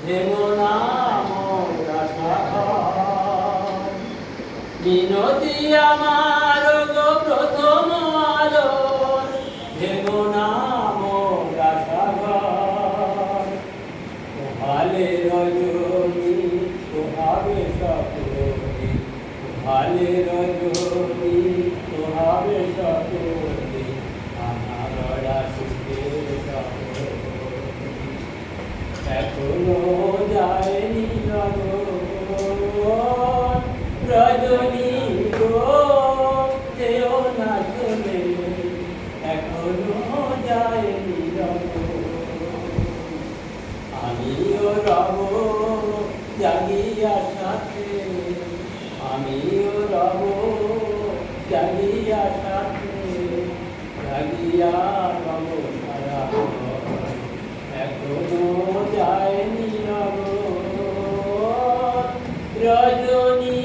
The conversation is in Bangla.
ভেঙো না মোর আশা ঘর। মিনতি আমার গো প্রথম আলোর, ভেঙো না মোর আশা ঘর। পোহালে রজনী পোহাবে সকলে, পোহালে রজনী পোহাবে সকলে, আমার সুখের সকলে। এখনো যায়নি লগন, রজনী গো যেও না চলে, এখনো যায়নি লগন। আমিও রব জাগিয়া সাথে, আমিও রব জাগিয়া সাথে, জাগিয়া রব সারা ঘর। এখনো যায়নি লগন, রজনী